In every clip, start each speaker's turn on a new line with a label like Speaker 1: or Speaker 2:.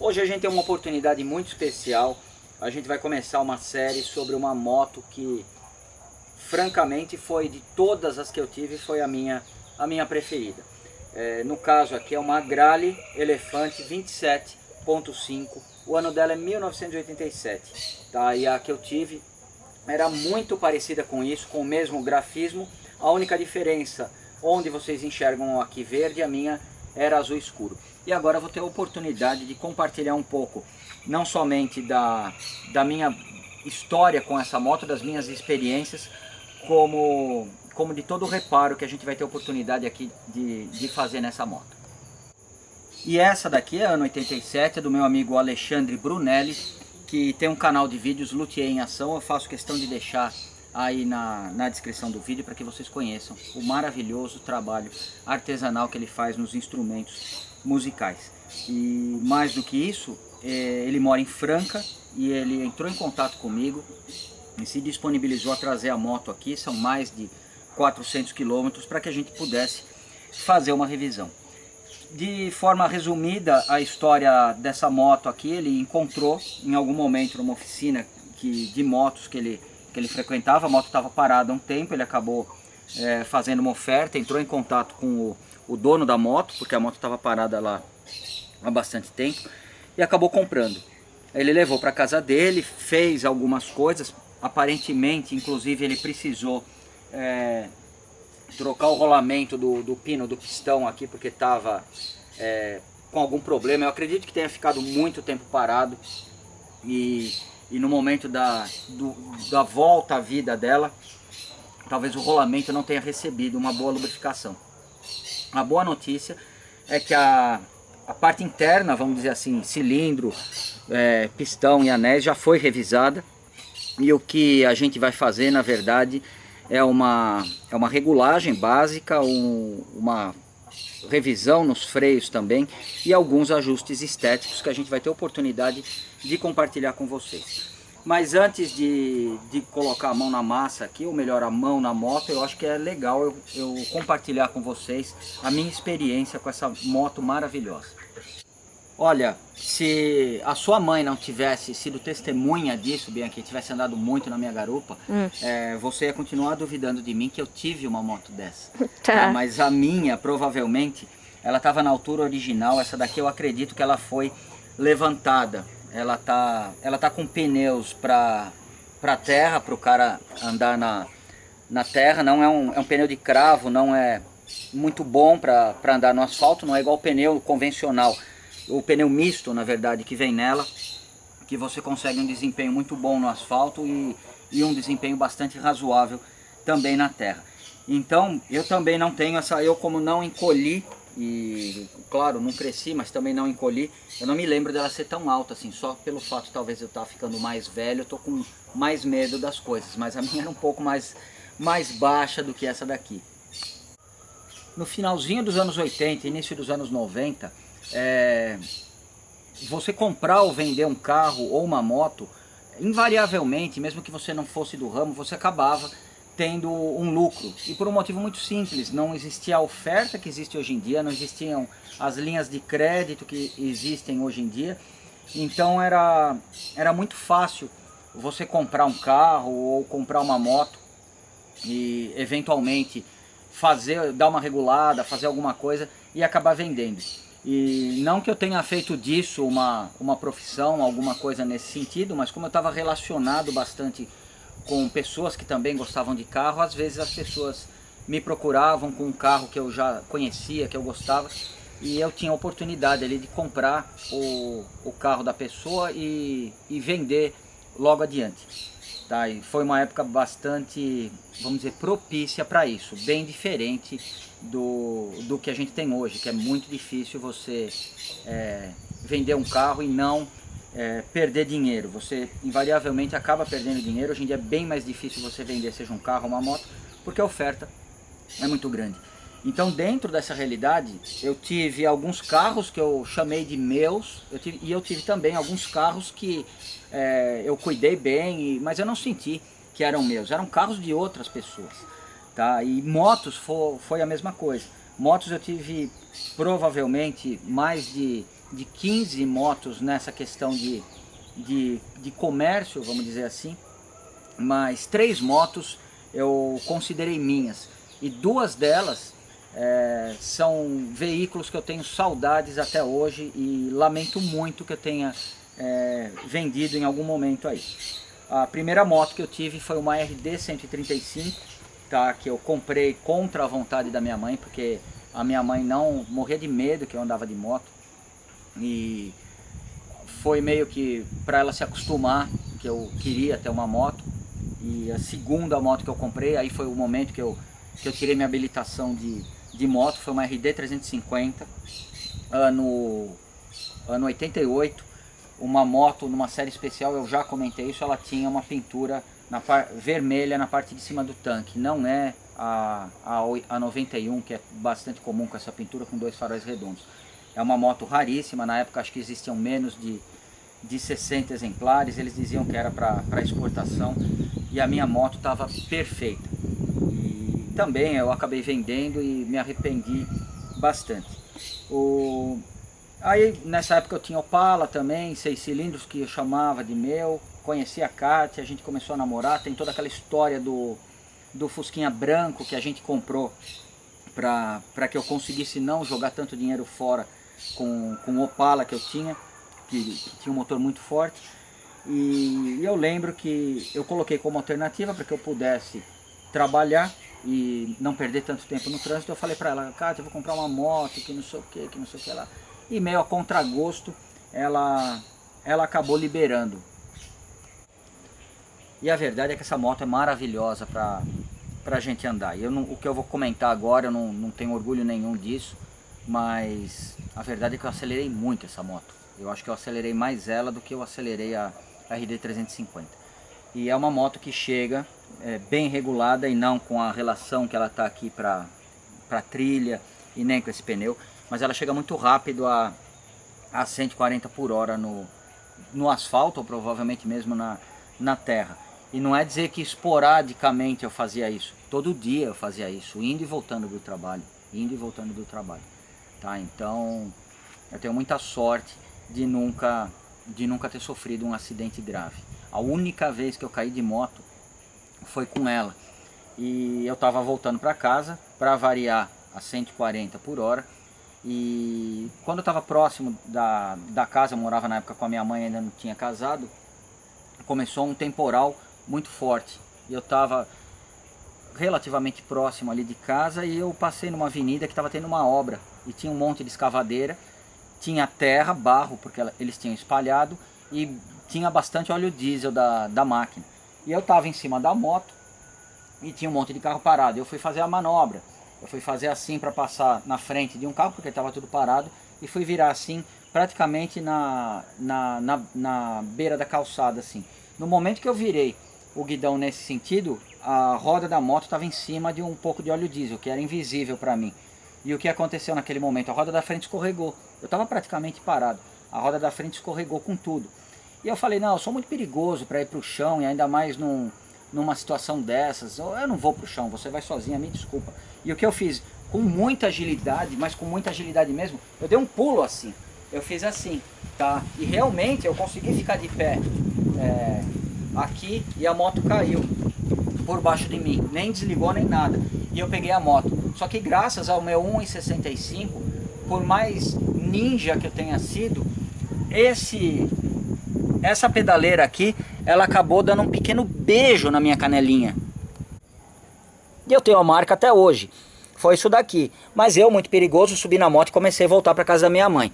Speaker 1: Hoje a gente tem uma oportunidade muito especial. A gente vai começar uma série sobre uma moto que, francamente, foi de todas as que eu tive, foi a minha preferida. No caso aqui é uma Grale Elefante 27.5, o ano dela é 1987, tá? E a que eu tive era muito parecida com isso, com o mesmo grafismo. A única diferença, onde vocês enxergam aqui verde, a minha era azul escuro. E agora eu vou ter a oportunidade de compartilhar um pouco, não somente da minha história com essa moto, das minhas experiências, como de todo o reparo que a gente vai ter a oportunidade aqui de fazer nessa moto. E essa daqui é ano 87, é do meu amigo Alexandre Brunelli, que tem um canal de vídeos Luthier em Ação. Eu faço questão de deixar aí na descrição do vídeo para que vocês conheçam o maravilhoso trabalho artesanal que ele faz nos instrumentos musicais. E mais do que isso, ele mora em Franca e ele entrou em contato comigo e se disponibilizou a trazer a moto aqui. São mais de 400 quilômetros para que a gente pudesse fazer uma revisão. De forma resumida, a história dessa moto aqui, ele encontrou em algum momento numa oficina de motos que ele frequentava. A moto estava parada há um tempo, ele acabou fazendo uma oferta, entrou em contato com o dono da moto, porque a moto estava parada lá há bastante tempo, e acabou comprando. Ele levou para casa dele, fez algumas coisas, aparentemente, inclusive ele precisou trocar o rolamento do pino do pistão aqui, porque estava com algum problema. Eu acredito que tenha ficado muito tempo parado e no momento da volta à vida dela, talvez o rolamento não tenha recebido uma boa lubrificação. A boa notícia é que a parte interna, vamos dizer assim, cilindro, pistão e anéis já foi revisada, e o que a gente vai fazer, na verdade, é uma regulagem básica, uma revisão nos freios também e alguns ajustes estéticos que a gente vai ter oportunidade de compartilhar com vocês. Mas antes de colocar a mão na massa aqui, ou melhor, a mão na moto, eu acho que é legal eu compartilhar com vocês a minha experiência com essa moto maravilhosa. Olha, se a sua mãe não tivesse sido testemunha disso, Bianchi, tivesse andado muito na minha garupa, você ia continuar duvidando de mim que eu tive uma moto dessa.
Speaker 2: Tá.
Speaker 1: Mas a minha, provavelmente, ela estava na altura original. Essa daqui eu acredito que ela foi levantada. Ela tá com pneus para terra, para o cara andar na terra. Não é um pneu de cravo, não é muito bom para andar no asfalto, não é igual o pneu convencional. O pneu misto, na verdade, que vem nela, que você consegue um desempenho muito bom no asfalto e um desempenho bastante razoável também na terra. Então, eu também não tenho essa, eu como não encolhi, e claro, não cresci, mas também não encolhi, eu não me lembro dela ser tão alta assim, só pelo fato de talvez eu estar ficando mais velho, eu tô com mais medo das coisas, mas a minha era um pouco mais baixa do que essa daqui. No finalzinho dos anos 80, início dos anos 90, você comprar ou vender um carro ou uma moto, invariavelmente, mesmo que você não fosse do ramo, você acabava tendo um lucro. E por um motivo muito simples: não existia a oferta que existe hoje em dia, não existiam as linhas de crédito que existem hoje em dia. Então era muito fácil você comprar um carro ou comprar uma moto e eventualmente dar uma regulada, fazer alguma coisa e acabar vendendo. E não que eu tenha feito disso uma profissão, alguma coisa nesse sentido, mas como eu estava relacionado bastante com pessoas que também gostavam de carro, às vezes as pessoas me procuravam com um carro que eu já conhecia, que eu gostava, e eu tinha a oportunidade ali de comprar o carro da pessoa e vender logo adiante. Tá? E foi uma época bastante, vamos dizer, propícia para isso, bem diferente do que a gente tem hoje, que é muito difícil você vender um carro e não perder dinheiro. Você invariavelmente acaba perdendo dinheiro. Hoje em dia é bem mais difícil você vender, seja um carro ou uma moto, porque a oferta é muito grande. Então, dentro dessa realidade, eu tive alguns carros que eu chamei de meus, e eu tive também alguns carros que eu cuidei bem, mas eu não senti que eram meus, eram carros de outras pessoas. Tá? E motos foi a mesma coisa. Motos eu tive provavelmente mais de de 15 motos nessa questão de comércio, vamos dizer assim, mas 3 motos eu considerei minhas, e 2 delas são veículos que eu tenho saudades até hoje e lamento muito que eu tenha vendido em algum momento aí. A primeira moto que eu tive foi uma RD 135, tá, que eu comprei contra a vontade da minha mãe, porque a minha mãe não morria de medo que eu andava de moto, e foi meio que para ela se acostumar que eu queria ter uma moto. E a segunda moto que eu comprei, aí foi o momento que eu tirei minha habilitação de moto, foi uma RD 350, ano 88, uma moto numa série especial, eu já comentei isso, ela tinha uma pintura vermelha na parte de cima do tanque, não é a 91, que é bastante comum com essa pintura com 2 faróis redondos. É uma moto raríssima, na época acho que existiam menos de 60 exemplares, eles diziam que era para exportação, e a minha moto estava perfeita. E também eu acabei vendendo e me arrependi bastante. Aí nessa época eu tinha Opala também, 6 cilindros, que eu chamava de meu, conheci a Kátia, a gente começou a namorar, tem toda aquela história do Fusquinha branco que a gente comprou para que eu conseguisse não jogar tanto dinheiro fora com o Opala que eu tinha, que tinha um motor muito forte. E eu lembro que eu coloquei como alternativa para que eu pudesse trabalhar e não perder tanto tempo no trânsito. Eu falei para ela: Kátia, eu vou comprar uma moto que não sei o que lá. E meio a contragosto, ela acabou liberando. E a verdade é que essa moto é maravilhosa para a gente andar. E o que eu vou comentar agora, eu não tenho orgulho nenhum disso, mas a verdade é que eu acelerei muito essa moto. Eu acho que eu acelerei mais ela do que eu acelerei a RD 350. E é uma moto que chega bem regulada, e não com a relação que ela está aqui para trilha e nem com esse pneu, mas ela chega muito rápido a 140 por hora no asfalto, ou provavelmente mesmo na terra. E não é dizer que esporadicamente eu fazia isso, todo dia eu fazia isso, indo e voltando do trabalho, tá? Então eu tenho muita sorte de nunca ter sofrido um acidente grave. A única vez que eu caí de moto foi com ela, e eu estava voltando para casa, para variar, a 140 por hora, e quando eu estava próximo da casa, eu morava na época com a minha mãe, ainda não tinha casado, começou um temporal muito forte, e eu estava relativamente próximo ali de casa, e eu passei numa avenida que estava tendo uma obra, e tinha um monte de escavadeira, tinha terra, barro, porque eles tinham espalhado, e tinha bastante óleo diesel da máquina. E eu estava em cima da moto e tinha um monte de carro parado. Eu fui fazer a manobra, eu fui fazer assim para passar na frente de um carro, porque estava tudo parado, e fui virar assim, praticamente na beira da calçada, assim. No momento que eu virei o guidão nesse sentido, a roda da moto estava em cima de um pouco de óleo diesel, que era invisível para mim. E o que aconteceu naquele momento? A roda da frente escorregou. Eu estava praticamente parado. A roda da frente escorregou com tudo. E eu falei: não, eu sou muito perigoso para ir para o chão, e ainda mais numa situação dessas. Eu não vou para o chão, você vai sozinha, me desculpa. E o que eu fiz? Com muita agilidade, mas com muita agilidade mesmo, eu dei um pulo assim. Eu fiz assim, tá? E realmente eu consegui ficar de pé aqui, e a moto caiu por baixo de mim. Nem desligou nem nada. E eu peguei a moto. Só que graças ao meu 1,65, por mais ninja que eu tenha sido, essa pedaleira aqui, ela acabou dando um pequeno beijo na minha canelinha. E eu tenho a marca até hoje. Foi isso daqui. Mas eu, muito perigoso, subi na moto e comecei a voltar para casa da minha mãe.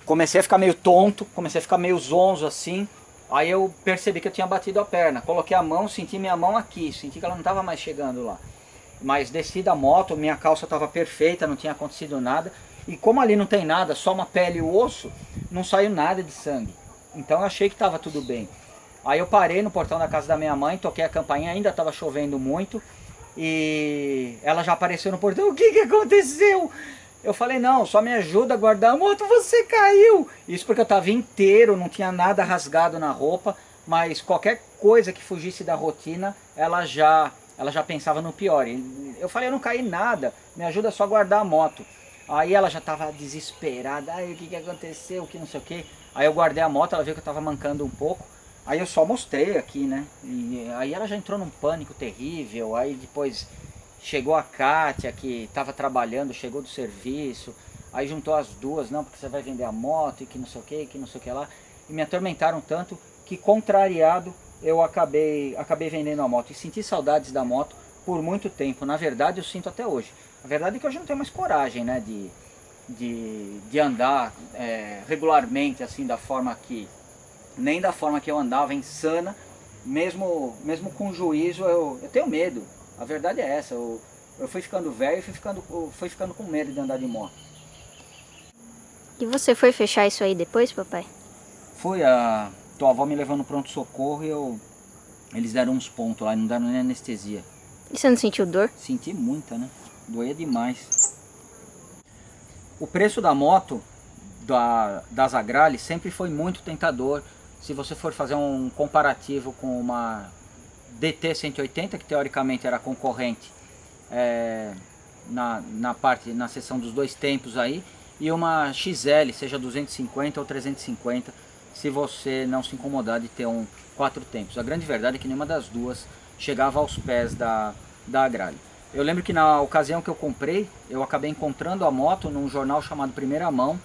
Speaker 1: Comecei a ficar meio tonto, comecei a ficar meio zonzo assim. Aí eu percebi que eu tinha batido a perna. Coloquei a mão, senti minha mão aqui, senti que ela não estava mais chegando lá. Mas desci da moto, minha calça estava perfeita, não tinha acontecido nada. E como ali não tem nada, só uma pele e o osso, não saiu nada de sangue. Então eu achei que estava tudo bem. Aí eu parei no portão da casa da minha mãe, toquei a campainha, ainda estava chovendo muito. E ela já apareceu no portão: o que aconteceu? Eu falei: não, só me ajuda a guardar a moto, você caiu. Isso porque eu estava inteiro, não tinha nada rasgado na roupa, mas qualquer coisa que fugisse da rotina, ela já pensava no pior. Eu falei: eu não caí nada, me ajuda só a guardar a moto. Aí ela já estava desesperada, aí o que aconteceu, que não sei o que. Aí eu guardei a moto, ela viu que eu estava mancando um pouco. Aí eu só mostrei aqui, né? E aí ela já entrou num pânico terrível. Aí depois chegou a Kátia, que estava trabalhando, chegou do serviço. Aí juntou as duas, não, porque você vai vender a moto e que não sei o que lá. E me atormentaram tanto que, contrariado, eu acabei vendendo a moto. E senti saudades da moto por muito tempo. Na verdade, eu sinto até hoje. A verdade é que hoje eu não tenho mais coragem, né, de andar regularmente, assim, da forma que... Nem da forma que eu andava, insana. Mesmo com juízo, eu tenho medo. A verdade é essa. Eu fui ficando velho e fui ficando com medo de andar de moto.
Speaker 2: E você foi fechar isso aí depois, papai?
Speaker 1: Fui, a tua avó me levou no pronto-socorro e eles deram uns pontos lá, não deram nem anestesia.
Speaker 2: E você não sentiu dor?
Speaker 1: Senti muita, né? Doía demais. O preço da moto, da Zagrale, sempre foi muito tentador. Se você for fazer um comparativo com uma DT 180, que teoricamente era concorrente na seção dos dois tempos aí, e uma XL, seja 250 ou 350, se você não se incomodar de ter um 4 tempos. A grande verdade é que nenhuma das duas chegava aos pés da Agrale. Eu lembro que na ocasião que eu comprei, eu acabei encontrando a moto num jornal chamado Primeira Mão,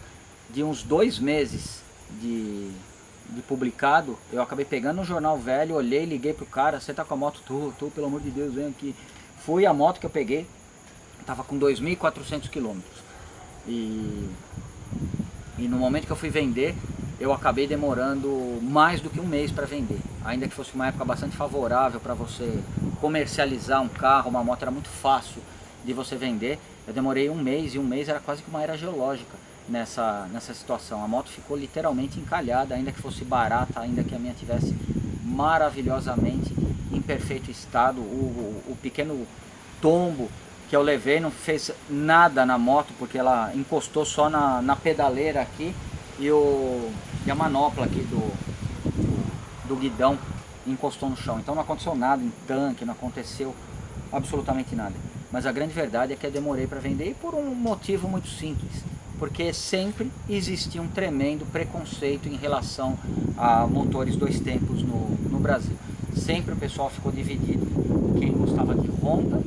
Speaker 1: de uns 2 meses de publicado. Eu acabei pegando um jornal velho, olhei, liguei pro cara: você tá com a moto? Tô, pelo amor de Deus, vem aqui. Fui, a moto que eu peguei tava com 2.400 quilômetros. E no momento que eu fui vender, eu acabei demorando mais do que um mês para vender. Ainda que fosse uma época bastante favorável para você comercializar um carro, uma moto era muito fácil de você vender. Eu demorei um mês, e um mês era quase que uma era geológica nessa situação. A moto ficou literalmente encalhada, ainda que fosse barata, ainda que a minha tivesse maravilhosamente em perfeito estado. O pequeno tombo que eu levei não fez nada na moto, porque ela encostou só na pedaleira aqui e a manopla aqui do guidão encostou no chão. Então não aconteceu nada em tanque, não aconteceu absolutamente nada. Mas a grande verdade é que eu demorei para vender, e por um motivo muito simples. Porque sempre existia um tremendo preconceito em relação a motores 2 tempos no Brasil. Sempre o pessoal ficou dividido. Quem gostava de Honda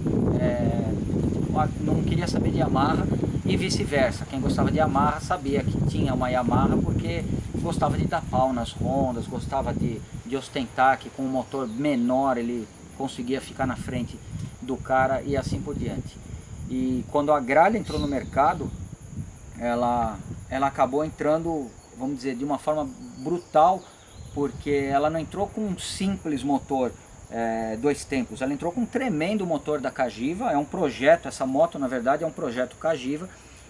Speaker 1: não queria saber de Yamaha, e vice-versa. Quem gostava de Yamaha sabia que tinha uma Yamaha porque gostava de dar pau nas Hondas, gostava de ostentar que com um motor menor ele conseguia ficar na frente do cara e assim por diante. E quando a Agrale entrou no mercado, ela acabou entrando, vamos dizer, de uma forma brutal, porque ela não entrou com um simples motor 2 tempos, ela entrou com um tremendo motor da Cagiva. É um projeto, essa moto na verdade é um projeto Cagiva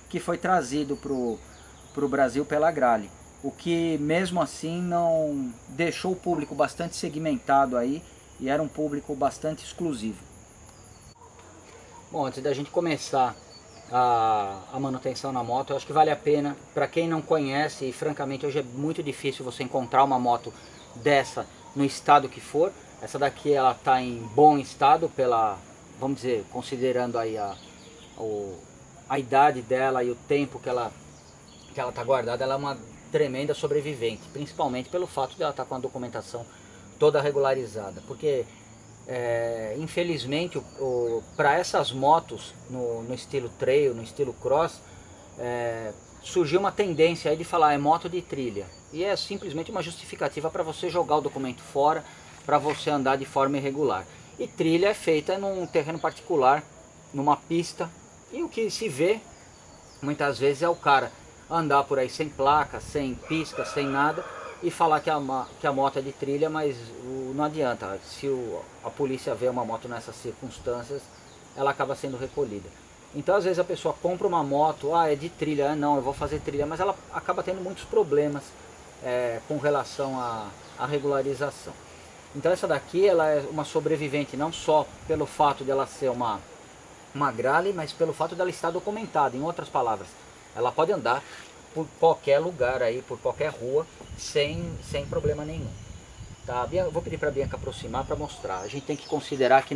Speaker 1: que foi trazido pro Brasil pela Agrale, o que mesmo assim não deixou o público bastante segmentado aí, e era um público bastante exclusivo. Bom, antes da gente começar a manutenção na moto, eu acho que vale a pena, para quem não conhece, e francamente hoje é muito difícil você encontrar uma moto dessa no estado que for. Essa daqui ela está em bom estado, vamos dizer, considerando aí a idade dela e o tempo que ela está guardada. Ela é uma tremenda sobrevivente, principalmente pelo fato de ela estar com a documentação toda regularizada, porque infelizmente para essas motos no estilo trail, no estilo cross, surgiu uma tendência aí de falar é moto de trilha, e é simplesmente uma justificativa para você jogar o documento fora, para você andar de forma irregular. E trilha é feita num terreno particular, numa pista, e o que se vê muitas vezes é o cara andar por aí sem placa, sem pista, sem nada, e falar que a moto é de trilha, mas não adianta. Se a polícia vê uma moto nessas circunstâncias, ela acaba sendo recolhida. Então às vezes a pessoa compra uma moto, é de trilha, não, eu vou fazer trilha, mas ela acaba tendo muitos problemas com relação à regularização. Então essa daqui ela é uma sobrevivente não só pelo fato de ela ser uma Agrale, mas pelo fato dela estar documentada. Em outras palavras, ela pode andar por qualquer lugar aí, por qualquer rua, sem problema nenhum. Tá? Eu vou pedir para a Bianca aproximar para mostrar. A gente tem que considerar que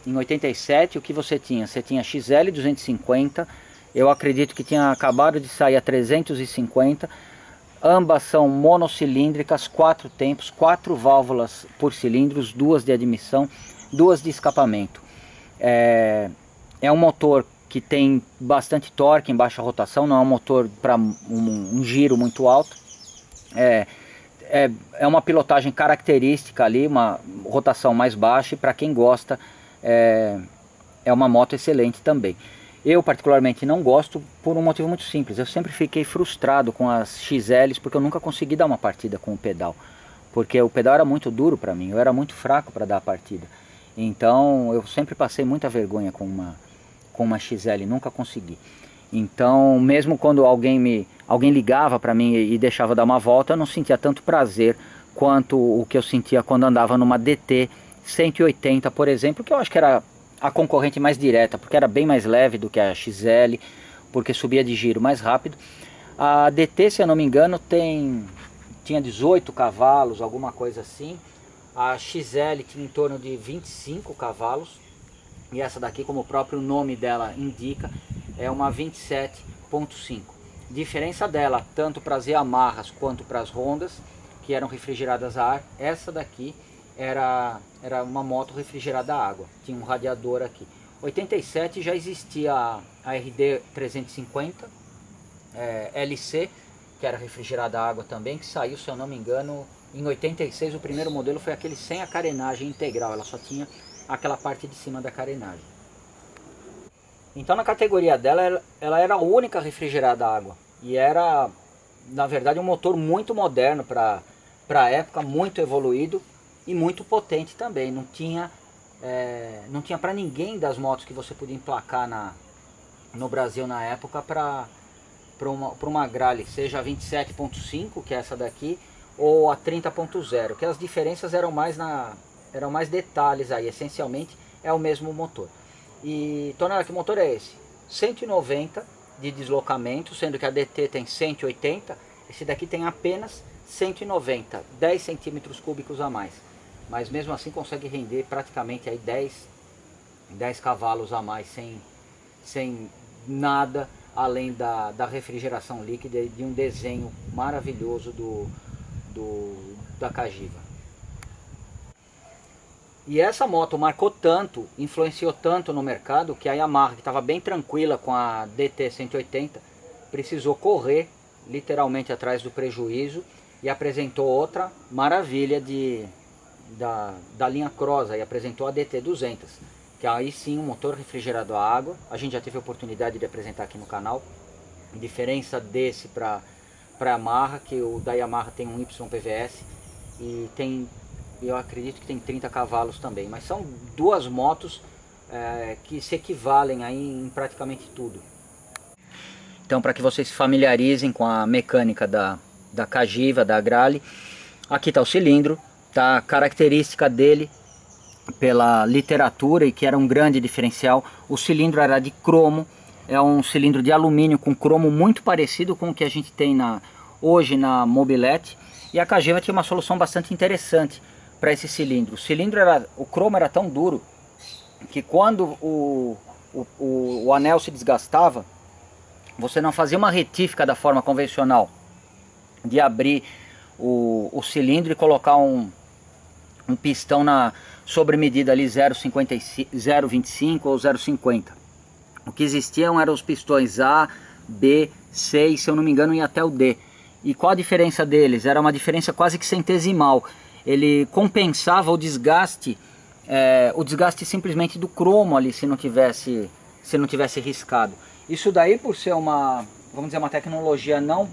Speaker 1: em 87 o que você tinha? Você tinha XL 250 eu acredito que tinha acabado de sair a 350. Ambas são monocilíndricas, 4 tempos, 4 válvulas por cilindro, 2 de admissão, 2 de escapamento. É um motor que tem bastante torque em baixa rotação, não é um motor para um giro muito alto. É uma pilotagem característica ali, uma rotação mais baixa, e para quem gosta é uma moto excelente também. Eu particularmente não gosto por um motivo muito simples. Eu sempre fiquei frustrado com as XLs porque eu nunca consegui dar uma partida com o pedal. Porque o pedal era muito duro para mim, eu era muito fraco para dar a partida. Então eu sempre passei muita vergonha com uma XL, nunca consegui. Então mesmo quando alguém ligava para mim e deixava dar uma volta, eu não sentia tanto prazer quanto o que eu sentia quando andava numa DT 180, por exemplo, que eu acho que era a concorrente mais direta, porque era bem mais leve do que a XL, porque subia de giro mais rápido. A DT, se eu não me engano, tinha 18 cavalos, alguma coisa assim. A XL tinha em torno de 25 cavalos. E essa daqui, como o próprio nome dela indica, é uma 27.5. Diferença dela, tanto para as Yamahas quanto para as Hondas, que eram refrigeradas a ar, essa daqui era uma moto refrigerada a água, tinha um radiador aqui. 87 já existia a RD 350 LC, que era refrigerada a água também, que saiu, se eu não me engano, em 86. O primeiro modelo foi aquele sem a carenagem integral, ela só tinha aquela parte de cima da carenagem. Então na categoria dela, ela era a única refrigerada a água, e era, na verdade, um motor muito moderno para a época, muito evoluído e muito potente também. Não tinha para ninguém das motos que você podia emplacar no Brasil na época para uma Grale, seja a 27.5, que é essa daqui, ou a 30.0, que as diferenças eram mais detalhes aí, essencialmente é o mesmo motor. E Tonela, que motor é esse? 190 de deslocamento, sendo que a DT tem 180, esse daqui tem apenas 190, 10 centímetros cúbicos a mais. Mas mesmo assim consegue render praticamente aí 10 cavalos a mais, sem nada além da refrigeração líquida e de um desenho maravilhoso da Cagiva. E essa moto marcou tanto, influenciou tanto no mercado, que a Yamaha, que estava bem tranquila com a DT 180, precisou correr literalmente atrás do prejuízo e apresentou outra maravilha da linha Cross, e apresentou a DT 200, que aí sim um motor refrigerado a água. A gente já teve a oportunidade de apresentar aqui no canal. A diferença desse para Yamaha, que o da Yamaha tem um YPVS e eu acredito que tem 30 cavalos também, mas são duas motos que se equivalem aí em praticamente tudo. Então, para que vocês se familiarizem com a mecânica da Cagiva, da Grale, aqui está o cilindro, tá? A característica dele, pela literatura, e que era um grande diferencial, o cilindro era de cromo, é um cilindro de alumínio com cromo muito parecido com o que a gente tem hoje na Mobilete, e a Cagiva tinha uma solução bastante interessante para esse cilindro. O cromo era tão duro que quando o anel se desgastava, você não fazia uma retífica da forma convencional de abrir o cilindro e colocar um pistão na sobremedida ali 0,25 ou 0,50. O que existiam eram os pistões A, B, C e, se eu não me engano, ia até o D. E qual a diferença deles? Era uma diferença quase que centesimal. Ele compensava o desgaste simplesmente do cromo ali, se não tivesse riscado. Isso daí, por ser uma tecnologia não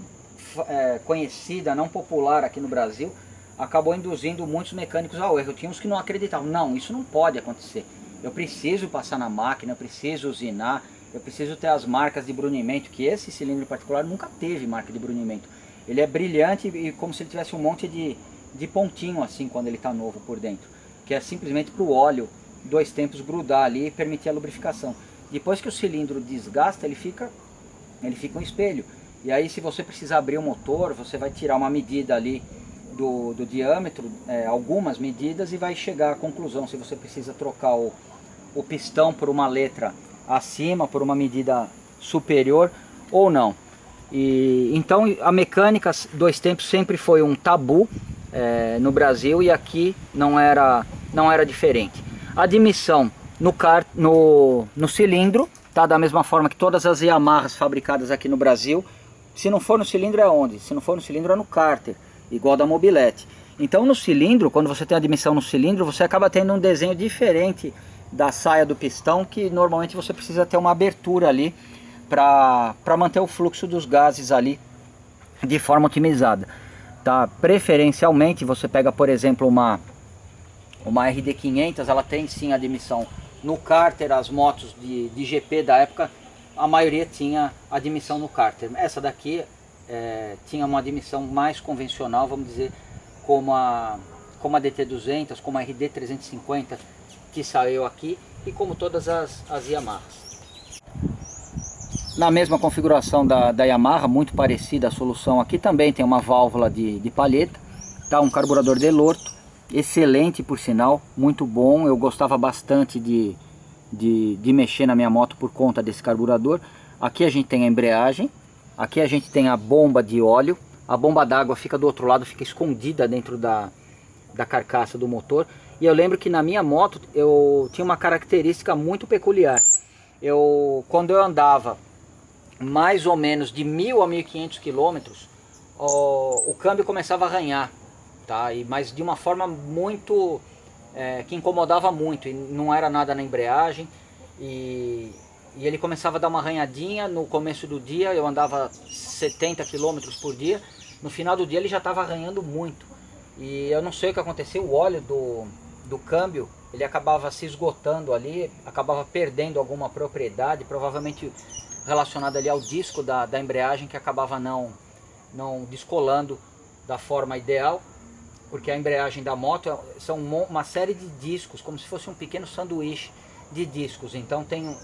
Speaker 1: conhecida, não popular aqui no Brasil, acabou induzindo muitos mecânicos ao erro. Tinha uns que não acreditavam, não, isso não pode acontecer. Eu preciso passar na máquina, eu preciso usinar, eu preciso ter as marcas de brunimento, que esse cilindro em particular nunca teve marca de brunimento. Ele é brilhante e como se ele tivesse um monte de pontinho assim quando ele está novo por dentro, que é simplesmente para o óleo 2 tempos grudar ali e permitir a lubrificação. Depois que o cilindro desgasta, ele fica um espelho. E aí, se você precisar abrir o motor, você vai tirar uma medida ali do diâmetro, algumas medidas, e vai chegar à conclusão se você precisa trocar o pistão por uma letra acima, por uma medida superior ou não. E então a mecânica 2 tempos sempre foi um tabu no Brasil, e aqui não era diferente. Admissão no cilindro, tá? Da mesma forma que todas as Yamahas fabricadas aqui no Brasil. Se não for no cilindro é onde? Se não for no cilindro é no cárter, igual da Mobilete. Então no cilindro, quando você tem admissão no cilindro, você acaba tendo um desenho diferente da saia do pistão, que normalmente você precisa ter uma abertura ali para manter o fluxo dos gases ali de forma otimizada, tá? Preferencialmente você pega, por exemplo, uma RD500, ela tem sim admissão no cárter. As motos de GP da época, a maioria tinha admissão no cárter. Essa daqui tinha uma admissão mais convencional, vamos dizer, como a DT200, como a RD350 que saiu aqui, e como todas as Yamahas. Na mesma configuração da Yamaha, muito parecida a solução aqui, também tem uma válvula de palheta, tá? Um carburador Delorto, excelente por sinal, muito bom. Eu gostava bastante de mexer na minha moto por conta desse carburador. Aqui a gente tem a embreagem, aqui a gente tem a bomba de óleo, a bomba d'água fica do outro lado, fica escondida dentro da carcaça do motor. E eu lembro que na minha moto eu tinha uma característica muito peculiar. Quando eu andava mais ou menos de 1.000 a 1.500 quilômetros, o câmbio começava a arranhar, tá? Mas de uma forma muito que incomodava muito, e não era nada na embreagem, e ele começava a dar uma arranhadinha no começo do dia. Eu andava 70 quilômetros por dia, no final do dia ele já estava arranhando muito, e eu não sei o que aconteceu. O óleo do câmbio, ele acabava se esgotando ali, acabava perdendo alguma propriedade, provavelmente relacionada ali ao disco da embreagem, que acabava não descolando da forma ideal, porque a embreagem da moto são uma série de discos, como se fosse um pequeno sanduíche de discos. Então tem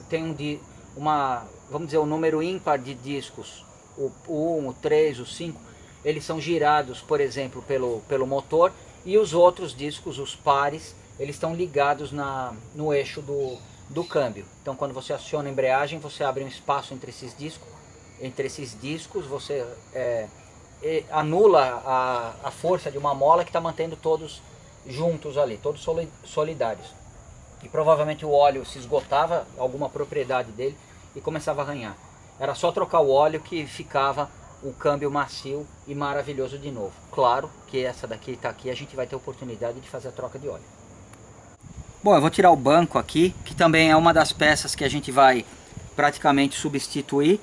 Speaker 1: vamos dizer, um número ímpar de discos, o 1, o 3, o 5, eles são girados, por exemplo, pelo motor, e os outros discos, os pares, eles estão ligados no eixo do câmbio. Então quando você aciona a embreagem, você abre um espaço entre esses discos, você anula a força de uma mola que está mantendo todos juntos ali, todos solidários. E provavelmente o óleo se esgotava, alguma propriedade dele, e começava a arranhar. Era só trocar o óleo que ficava o câmbio macio e maravilhoso de novo. Claro que essa daqui está aqui, a gente vai ter oportunidade de fazer a troca de óleo. Bom, eu vou tirar o banco aqui, que também é uma das peças que a gente vai praticamente substituir.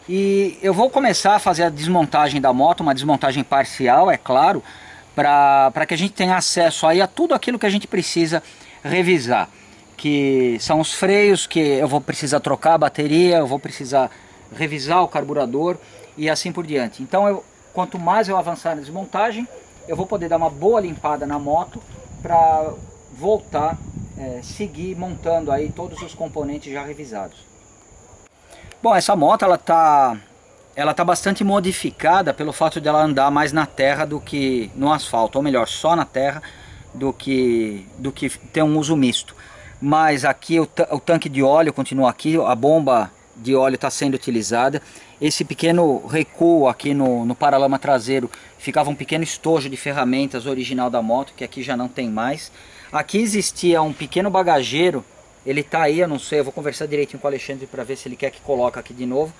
Speaker 1: E eu vou começar a fazer a desmontagem da moto, uma desmontagem parcial, é claro, para que a gente tenha acesso aí a tudo aquilo que a gente precisa revisar. Que são os freios, que eu vou precisar trocar a bateria, eu vou precisar revisar o carburador e assim por diante. Então quanto mais eu avançar na desmontagem, eu vou poder dar uma boa limpada na moto para voltar, seguir montando aí todos os componentes já revisados. Bom, essa moto ela tá bastante modificada pelo fato de ela andar mais na terra do que no asfalto, ou melhor, só na terra do que ter um uso misto. Mas aqui o tanque de óleo continua aqui, a bomba de óleo está sendo utilizada. Esse pequeno recuo aqui no paralama traseiro ficava um pequeno estojo de ferramentas original da moto, que aqui já não tem mais. Aqui existia um pequeno bagageiro, ele está aí, eu não sei, eu vou conversar direitinho com o Alexandre para ver se ele quer que coloque aqui de novo.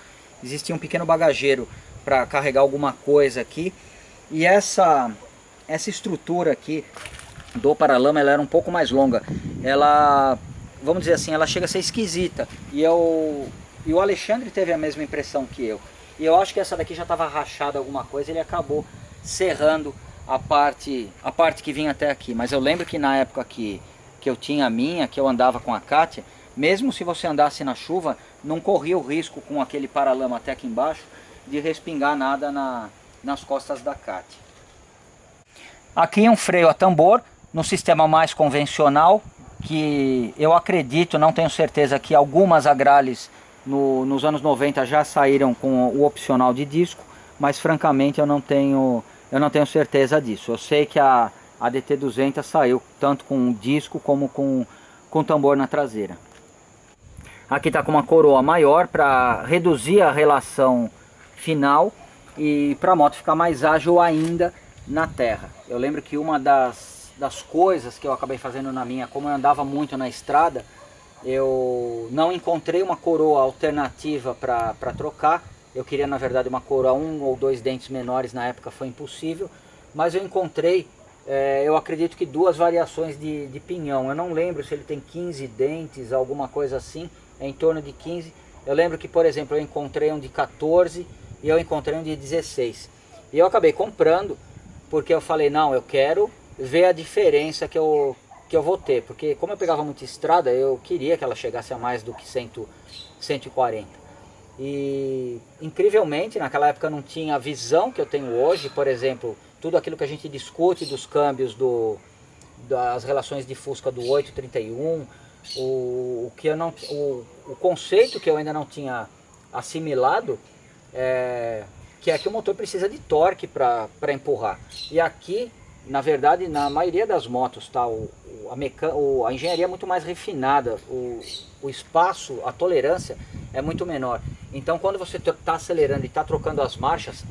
Speaker 1: Existia um pequeno bagageiro para carregar alguma coisa aqui. E essa estrutura aqui do paralama, ela era um pouco mais longa. Ela, vamos dizer assim, ela chega a ser esquisita. E o Alexandre teve a mesma impressão que eu. E eu acho que essa daqui já estava rachada alguma coisa, ele acabou serrando a parte que vinha até aqui. Mas eu lembro que na época que eu tinha a minha, que eu andava com a Kátia, mesmo se você andasse na chuva, não corria o risco com aquele paralama até aqui embaixo de respingar nada nas costas da Kátia. Aqui um freio a tambor, no sistema mais convencional, que eu acredito, não tenho certeza, que algumas Agrales nos anos 90 já saíram com o opcional de disco, mas francamente eu não tenho certeza disso. Eu sei que a DT200 saiu tanto com disco como com tambor na traseira. Aqui está com uma coroa maior para reduzir a relação final e para a moto ficar mais ágil ainda na terra. Eu lembro que uma das coisas que eu acabei fazendo na minha, como eu andava muito na estrada, eu não encontrei uma coroa alternativa para trocar. Eu queria na verdade uma coroa 1 ou 2 dentes menores, na época foi impossível, mas eu encontrei, eu acredito que 2 variações de pinhão. Eu não lembro se ele tem 15 dentes, alguma coisa assim, é em torno de 15. Eu lembro que, por exemplo, eu encontrei um de 14 e eu encontrei um de 16. E eu acabei comprando porque eu falei, não, eu quero ver a diferença que eu vou ter. Porque como eu pegava muita estrada, eu queria que ela chegasse a mais do que 140. E incrivelmente, naquela época eu não tinha a visão que eu tenho hoje. Por exemplo, tudo aquilo que a gente discute dos câmbios, das relações de Fusca do 831, o conceito que eu ainda não tinha assimilado, que é que o motor precisa de torque para empurrar. E aqui, na verdade, na maioria das motos, tá, a engenharia é muito mais refinada, o espaço, a tolerância é muito menor. Então quando você está acelerando e está trocando as marchas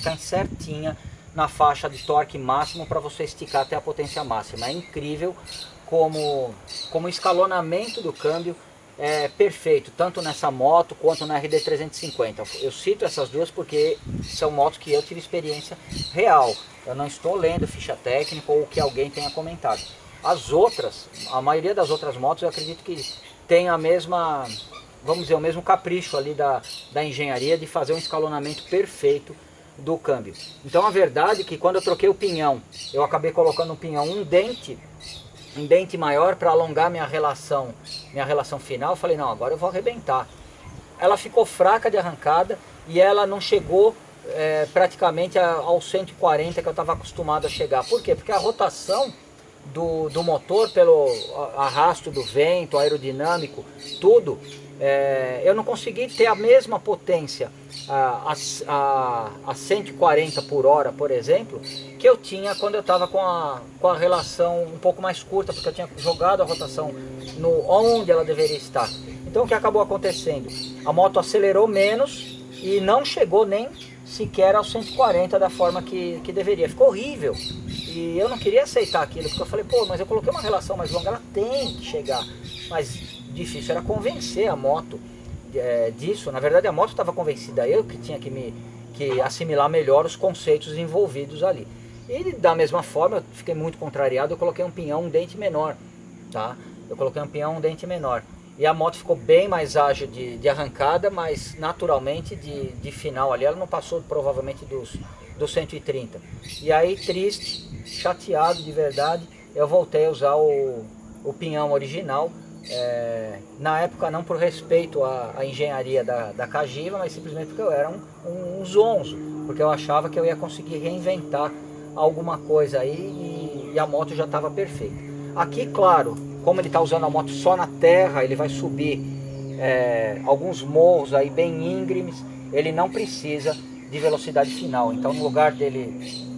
Speaker 1: caem certinha na faixa de torque máximo para você esticar até a potência máxima. É incrível como o escalonamento do câmbio é perfeito, tanto nessa moto quanto na RD 350. Eu cito essas duas porque são motos que eu tive experiência real. Eu não estou lendo ficha técnica ou o que alguém tenha comentado. As outras, a maioria das outras motos, eu acredito que tem a mesma, vamos dizer, o mesmo capricho ali da engenharia de fazer um escalonamento perfeito do câmbio. Então a verdade é que quando eu troquei o pinhão, eu acabei colocando um pinhão um dente maior para alongar minha relação final. Eu falei, não, agora eu vou arrebentar. Ela ficou fraca de arrancada e ela não chegou praticamente aos 140 que eu estava acostumado a chegar. Por quê? Porque a rotação do motor, pelo arrasto do vento, aerodinâmico, tudo, eu não consegui ter a mesma potência a 140 por hora, por exemplo, que eu tinha quando eu estava com a relação um pouco mais curta, porque eu tinha jogado a rotação onde ela deveria estar. Então o que acabou acontecendo? A moto acelerou menos e não chegou nem sequer aos 140 da forma que deveria. Ficou horrível. E eu não queria aceitar aquilo, porque eu falei, pô, mas eu coloquei uma relação mais longa, ela tem que chegar. Mas difícil era convencer a moto disso. Na verdade a moto estava convencida, eu que tinha que assimilar melhor os conceitos envolvidos ali. E da mesma forma, eu fiquei muito contrariado, eu coloquei um pinhão um dente menor, tá? Eu coloquei um pinhão um dente menor. E a moto ficou bem mais ágil de arrancada, mas naturalmente de final ali, ela não passou provavelmente dos 130. E aí, triste, chateado de verdade, eu voltei a usar o pinhão original. Na época não por respeito à engenharia da Cagiva, mas simplesmente porque eu era um zonzo, porque eu achava que eu ia conseguir reinventar alguma coisa aí e a moto já estava perfeita. Aqui, claro, como ele está usando a moto só na terra, ele vai subir alguns morros aí bem íngremes, ele não precisa de velocidade final. Então, no lugar dele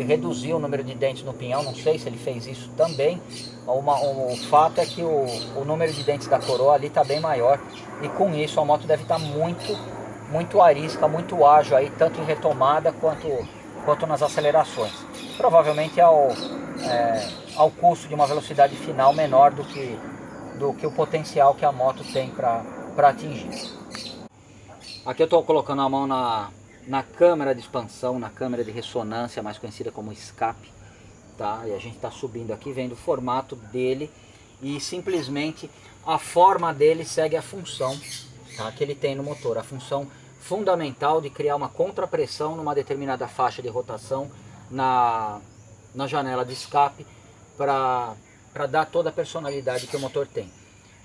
Speaker 1: reduzir o número de dentes no pinhão, não sei se ele fez isso também, o fato é que o número de dentes da coroa ali está bem maior, e com isso a moto deve estar muito arisca, muito ágil aí, tanto em retomada quanto nas acelerações. Provavelmente ao custo de uma velocidade final menor do que o potencial que a moto tem para atingir. Aqui eu estou colocando a mão na câmera de expansão, na câmera de ressonância, mais conhecida como escape, tá? E a gente está subindo aqui, vendo o formato dele e simplesmente a forma dele segue a função, tá, que ele tem no motor, a função fundamental de criar uma contrapressão numa determinada faixa de rotação na janela de escape para dar toda a personalidade que o motor tem.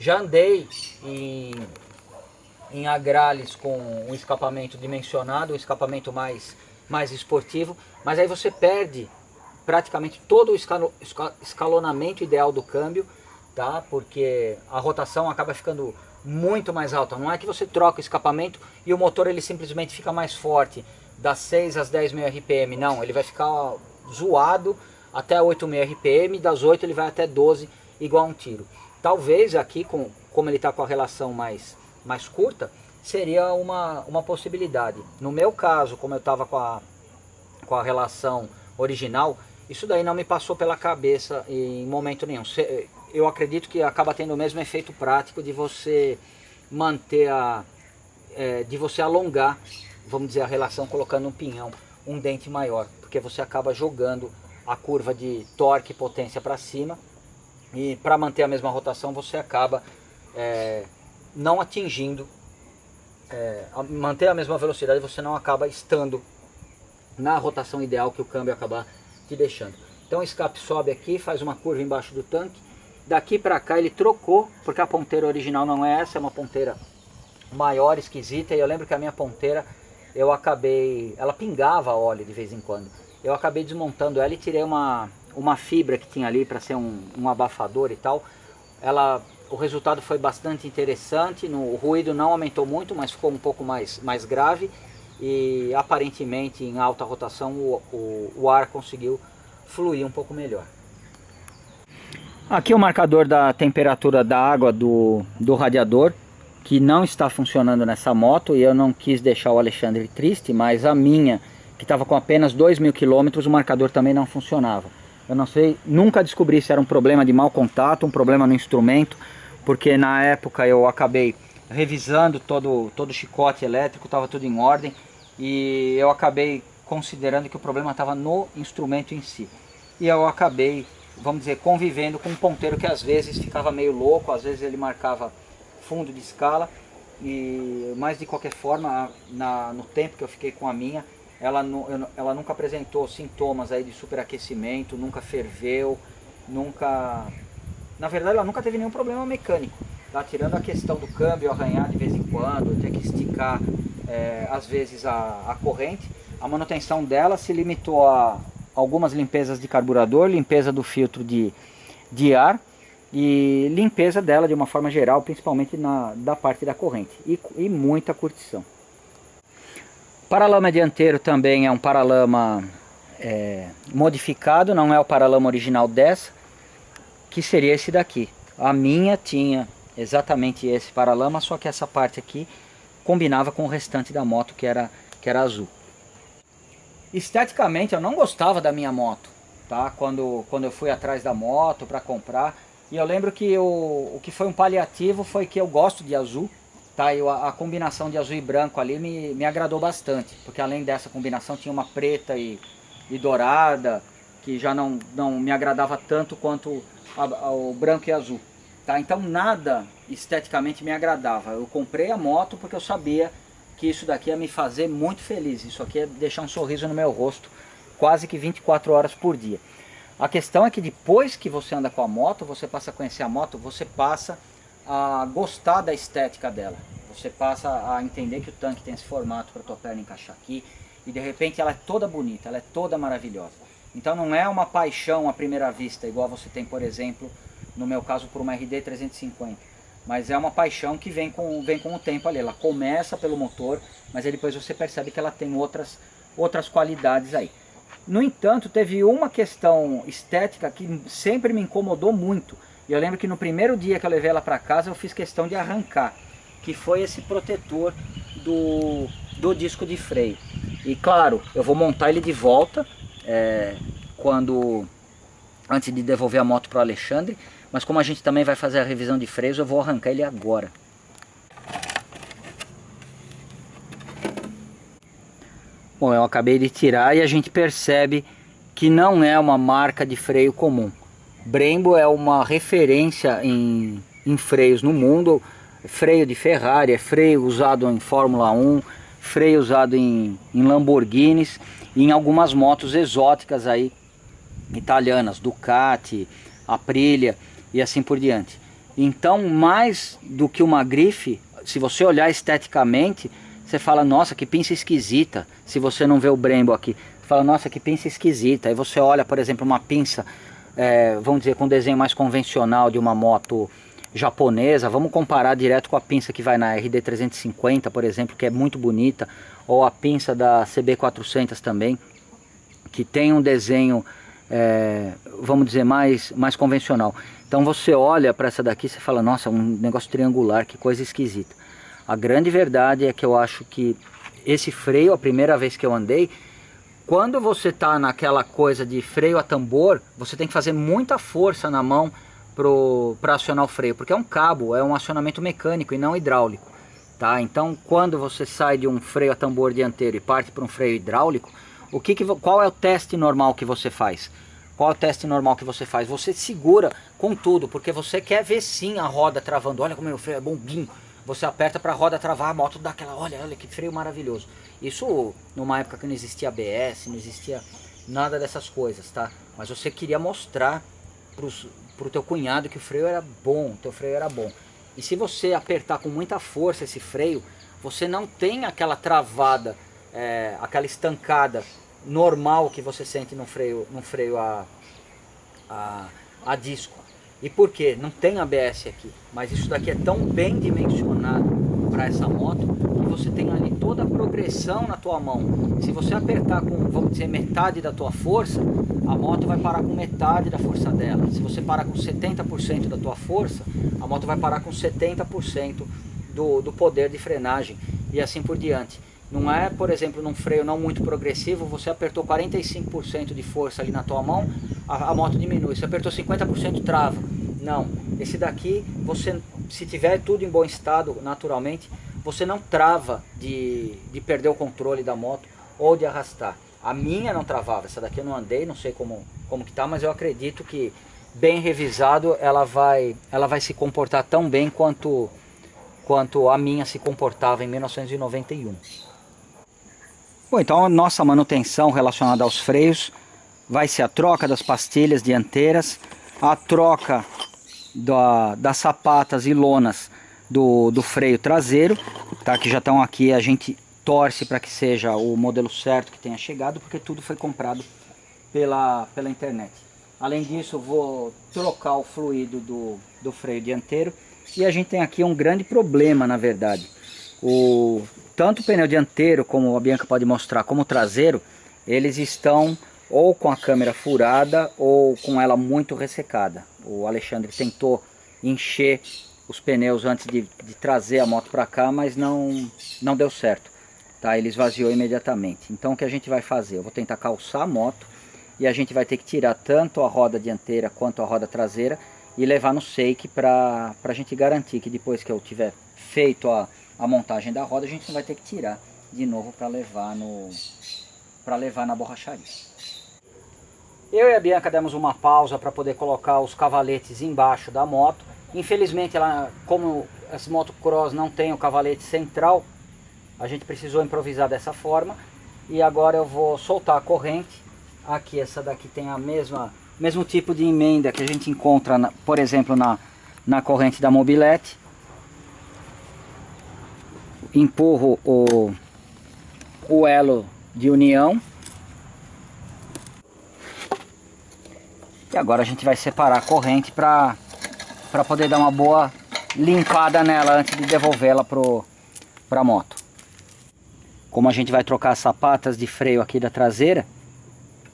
Speaker 1: Já andei em agrales com um escapamento dimensionado, um escapamento mais esportivo, mas aí você perde praticamente todo o escalonamento ideal do câmbio, tá? Porque a rotação acaba ficando muito mais alta. Não é que você troca o escapamento e o motor ele simplesmente fica mais forte das 6 às 10.000 RPM, não, ele vai ficar zoado até 8.000 RPM, das 8 ele vai até 12 igual a um tiro. Talvez aqui com como ele está com a relação mais curta, seria uma possibilidade. No meu caso, como eu estava com a relação original, isso daí não me passou pela cabeça em momento nenhum. Eu acredito que acaba tendo o mesmo efeito prático de você manter de você alongar, vamos dizer, a relação colocando um pinhão, um dente maior, porque você acaba jogando a curva de torque e potência para cima, e para manter a mesma rotação você acaba não atingindo, manter a mesma velocidade, você não acaba estando na rotação ideal que o câmbio acabar te deixando. Então o escape sobe aqui, faz uma curva embaixo do tanque, daqui para cá ele trocou, porque a ponteira original não é essa, é uma ponteira maior, esquisita, e eu lembro que a minha ponteira, ela pingava óleo de vez em quando. Eu acabei desmontando ela e tirei uma fibra que tinha ali para ser um abafador e tal. O resultado foi bastante interessante, o ruído não aumentou muito, mas ficou um pouco mais grave, e aparentemente em alta rotação o ar conseguiu fluir um pouco melhor. Aqui o marcador da temperatura da água do radiador, que não está funcionando nessa moto, e eu não quis deixar o Alexandre triste, mas a minha, que estava com apenas 2.000 km, o marcador também não funcionava. Eu não sei, nunca descobri se era um problema de mau contato, um problema no instrumento, porque na época eu acabei revisando todo o chicote elétrico, estava tudo em ordem, e eu acabei considerando que o problema estava no instrumento em si. E eu acabei, vamos dizer, convivendo com um ponteiro que às vezes ficava meio louco, às vezes ele marcava fundo de escala, mas de qualquer forma, no tempo que eu fiquei com a minha, ela nunca apresentou sintomas aí de superaquecimento, nunca ferveu, na verdade ela nunca teve nenhum problema mecânico, tá? Tirando a questão do câmbio arranhar de vez em quando, ter que esticar às vezes a corrente. A manutenção dela se limitou a algumas limpezas de carburador, limpeza do filtro de ar e limpeza dela de uma forma geral, principalmente da parte da corrente, e muita curtição. O paralama dianteiro também é um paralama modificado, não é o paralama original dessa, que seria esse daqui. A minha tinha exatamente esse paralama, só que essa parte aqui combinava com o restante da moto, que era azul. Esteticamente eu não gostava da minha moto, tá? Quando eu fui atrás da moto para comprar, e eu lembro que o que foi um paliativo foi que eu gosto de azul, tá? E a combinação de azul e branco ali me agradou bastante, porque além dessa combinação tinha uma preta e dourada, que já não me agradava tanto quanto o branco e azul, tá? Então nada esteticamente me agradava. Eu comprei a moto porque eu sabia que isso daqui ia me fazer muito feliz, isso aqui ia deixar um sorriso no meu rosto quase que 24 horas por dia. A questão é que depois que você anda com a moto, você passa a conhecer a moto, você passa a gostar da estética dela. Você passa a entender que o tanque tem esse formato para a tua perna encaixar aqui, e de repente ela é toda bonita, ela é toda maravilhosa. Então não é uma paixão à primeira vista, igual você tem, por exemplo, no meu caso por uma RD 350. Mas é uma paixão que vem com o tempo ali. Ela começa pelo motor, mas aí depois você percebe que ela tem outras qualidades aí. No entanto, teve uma questão estética que sempre me incomodou muito. E eu lembro que no primeiro dia que eu levei ela para casa, eu fiz questão de arrancar, que foi esse protetor do disco de freio. E claro, eu vou montar ele de volta antes de devolver a moto para o Alexandre. Mas como a gente também vai fazer a revisão de freios, eu vou arrancar ele agora. Bom, eu acabei de tirar e a gente percebe que não é uma marca de freio comum. Brembo é uma referência em freios no mundo. Freio de Ferrari, é freio usado em Fórmula 1, freio usado em Lamborghinis e em algumas motos exóticas aí, italianas, Ducati, Aprilia e assim por diante. Então, mais do que uma grife, se você olhar esteticamente, você fala, nossa, que pinça esquisita. Se você não vê o Brembo aqui, você fala, nossa, que pinça esquisita. Aí você olha, por exemplo, uma pinça, vamos dizer, com um desenho mais convencional de uma moto japonesa. Vamos comparar direto com a pinça que vai na RD 350, por exemplo, que é muito bonita, ou a pinça da CB400 também, que tem um desenho vamos dizer, mais convencional. Então você olha para essa daqui e você fala, nossa, um negócio triangular, que coisa esquisita. A grande verdade é que eu acho que esse freio, a primeira vez que eu andei, quando você está naquela coisa de freio a tambor, você tem que fazer muita força na mão para acionar o freio, porque é um cabo, é um acionamento mecânico e não hidráulico. Tá? Então quando você sai de um freio a tambor dianteiro e parte para um freio hidráulico, qual é o teste normal que você faz? Qual é o teste normal que você faz? Você segura com tudo, porque você quer ver sim a roda travando. Olha como meu freio é bombinho. Você aperta para a roda travar, a moto dá aquela, olha que freio maravilhoso. Isso numa época que não existia ABS, não existia nada dessas coisas, tá? Mas você queria mostrar pro teu cunhado que o freio era bom, teu freio era bom. E se você apertar com muita força esse freio, você não tem aquela travada, aquela estancada normal que você sente no freio a disco. E por quê? Não tem ABS aqui, mas isso daqui é tão bem dimensionado para essa moto que você tem ali toda a progressão na tua mão. Se você apertar com, vamos dizer, metade da tua força, a moto vai parar com metade da força dela. Se você parar com 70% da tua força, a moto vai parar com 70% do poder de frenagem e assim por diante. Não é, por exemplo, num freio não muito progressivo, você apertou 45% de força ali na tua mão, a moto diminui. Se apertou 50%, trava. Não, esse daqui, você, se tiver tudo em bom estado, naturalmente, você não trava de perder o controle da moto ou de arrastar. A minha não travava, essa daqui eu não andei, não sei como que tá, mas eu acredito que bem revisado ela vai se comportar tão bem quanto a minha se comportava em 1991. Bom, então a nossa manutenção relacionada aos freios vai ser a troca das pastilhas dianteiras, a troca das sapatas e lonas do freio traseiro, tá? Que já estão aqui, a gente torce para que seja o modelo certo que tenha chegado, porque tudo foi comprado pela internet. Além disso, eu vou trocar o fluido do freio dianteiro e a gente tem aqui um grande problema, na verdade. Tanto o pneu dianteiro, como a Bianca pode mostrar, como o traseiro, eles estão ou com a câmera furada ou com ela muito ressecada. O Alexandre tentou encher os pneus antes de trazer a moto para cá, mas não deu certo. Tá? Ele esvaziou imediatamente. Então o que a gente vai fazer? Eu vou tentar calçar a moto e a gente vai ter que tirar tanto a roda dianteira quanto a roda traseira e levar no shake para a gente garantir que depois que eu tiver feito a montagem da roda, a gente não vai ter que tirar de novo para levar na borracharia. Eu e a Bianca demos uma pausa para poder colocar os cavaletes embaixo da moto. Infelizmente, como essa motocross não tem o cavalete central, a gente precisou improvisar dessa forma. E agora eu vou soltar a corrente. Aqui, essa daqui tem a mesmo tipo de emenda que a gente encontra, por exemplo, na corrente da mobilete. Empurro o elo de união. E agora a gente vai separar a corrente para poder dar uma boa limpada nela antes de devolvê-la para a moto. Como a gente vai trocar as sapatas de freio aqui da traseira,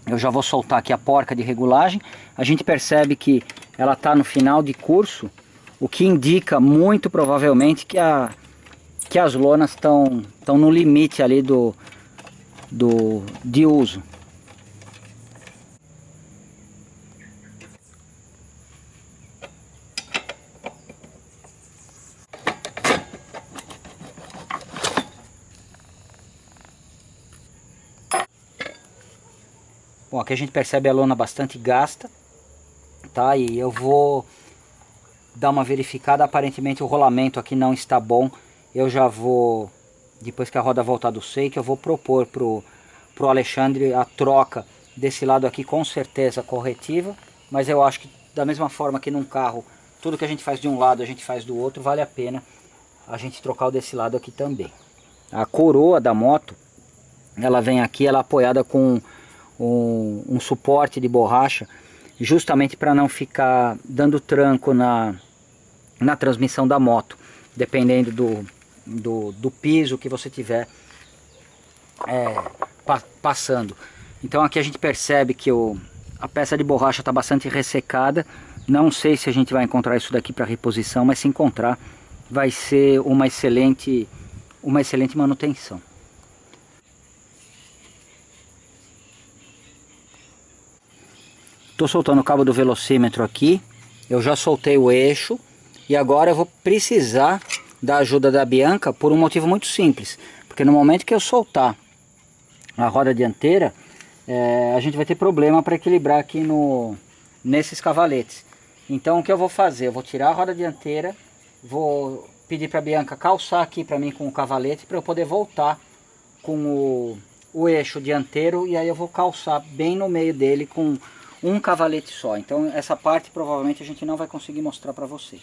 Speaker 1: eu já vou soltar aqui a porca de regulagem. A gente percebe que ela está no final de curso, o que indica muito provavelmente que as lonas estão no limite ali de uso. Bom, aqui a gente percebe a lona bastante gasta, tá? E eu vou dar uma verificada, aparentemente o rolamento aqui não está bom. Eu já vou, depois que a roda voltar do shake, eu vou propor pro Alexandre a troca desse lado aqui, com certeza corretiva. Mas eu acho que da mesma forma que num carro, tudo que a gente faz de um lado a gente faz do outro, vale a pena a gente trocar o desse lado aqui também. A coroa da moto, ela vem aqui, ela é apoiada com um suporte de borracha, justamente para não ficar dando tranco na transmissão da moto, dependendo do piso que você tiver passando. Então aqui a gente percebe que A peça de borracha está bastante ressecada. Não sei se a gente vai encontrar isso daqui para reposição, mas se encontrar vai ser uma excelente manutenção. Estou soltando o cabo do velocímetro aqui. Eu já soltei o eixo e agora eu vou precisar da ajuda da Bianca por um motivo muito simples. Porque no momento que eu soltar a roda dianteira, a gente vai ter problema para equilibrar aqui nesses cavaletes. Então o que eu vou fazer? Eu vou tirar a roda dianteira, vou pedir para a Bianca calçar aqui para mim com o cavalete para eu poder voltar com o eixo dianteiro, e aí eu vou calçar bem no meio dele com um cavalete só. Então essa parte provavelmente a gente não vai conseguir mostrar para vocês.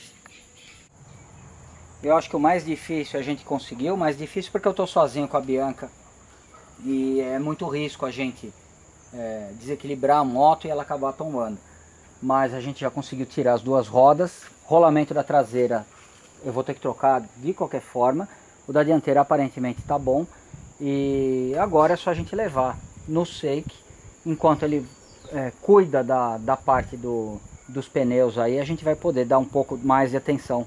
Speaker 1: Eu acho que o mais difícil a gente conseguiu, mais difícil porque eu estou sozinho com a Bianca e é muito risco a gente desequilibrar a moto e ela acabar tombando. Mas a gente já conseguiu tirar as duas rodas. Rolamento da traseira eu vou ter que trocar de qualquer forma. O da dianteira aparentemente está bom. E agora é só a gente levar no shake. Enquanto ele cuida da parte dos pneus aí, a gente vai poder dar um pouco mais de atenção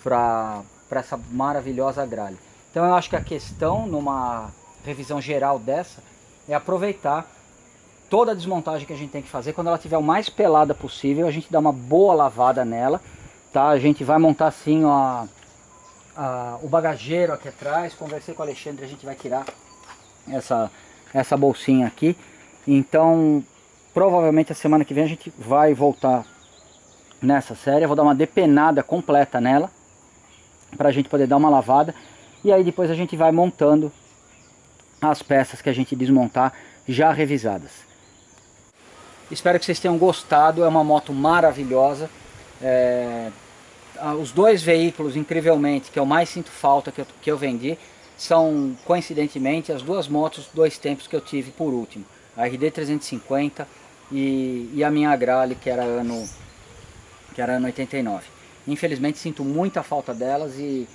Speaker 1: para essa maravilhosa gralha. Então eu acho que a questão numa revisão geral dessa é aproveitar toda a desmontagem que a gente tem que fazer. Quando ela estiver o mais pelada possível, a gente dá uma boa lavada nela, tá? A gente vai montar assim o bagageiro aqui atrás. Conversei com o Alexandre, a gente vai tirar essa bolsinha aqui. Então provavelmente a semana que vem a gente vai voltar nessa série. Eu vou dar uma depenada completa nela para a gente poder dar uma lavada, e aí depois a gente vai montando as peças que a gente desmontar já revisadas. Espero que vocês tenham gostado. É uma moto maravilhosa. Os dois veículos, incrivelmente, que eu mais sinto falta que eu vendi, são coincidentemente as duas motos, dois tempos que eu tive por último, a RD 350 e a minha Agrale, que era ano 89. Infelizmente sinto muita falta delas, e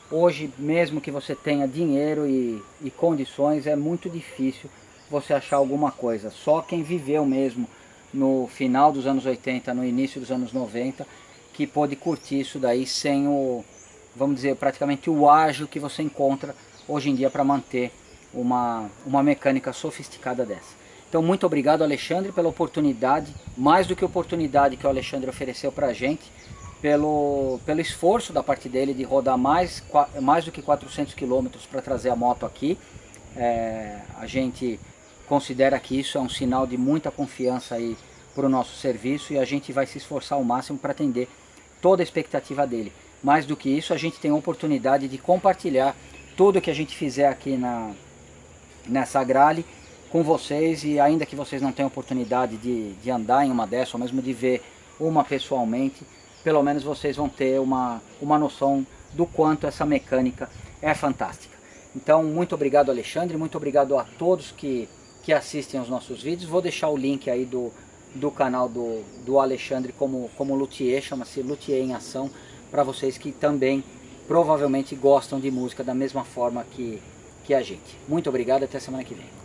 Speaker 1: hoje, mesmo que você tenha dinheiro e condições, é muito difícil você achar alguma coisa. Só quem viveu mesmo no final dos anos 80, no início dos anos 90, que pôde curtir isso daí sem vamos dizer, praticamente o ágil que você encontra hoje em dia para manter uma mecânica sofisticada dessa. Então muito obrigado, Alexandre, pela oportunidade, mais do que oportunidade que o Alexandre ofereceu para a gente, pelo esforço da parte dele de rodar mais do que 400 km para trazer a moto aqui. A gente considera que isso é um sinal de muita confiança aí para o nosso serviço, e a gente vai se esforçar ao máximo para atender toda a expectativa dele. Mais do que isso, a gente tem a oportunidade de compartilhar tudo que a gente fizer aqui nessa Agrale com vocês, e ainda que vocês não tenham oportunidade de andar em uma dessa, ou mesmo de ver uma pessoalmente, pelo menos vocês vão ter uma noção do quanto essa mecânica é fantástica. Então muito obrigado, Alexandre, muito obrigado a todos que assistem aos nossos vídeos. Vou deixar o link aí do canal do Alexandre como luthier, chama-se Luthier em Ação, para vocês que também provavelmente gostam de música da mesma forma que a gente. Muito obrigado, até semana que vem.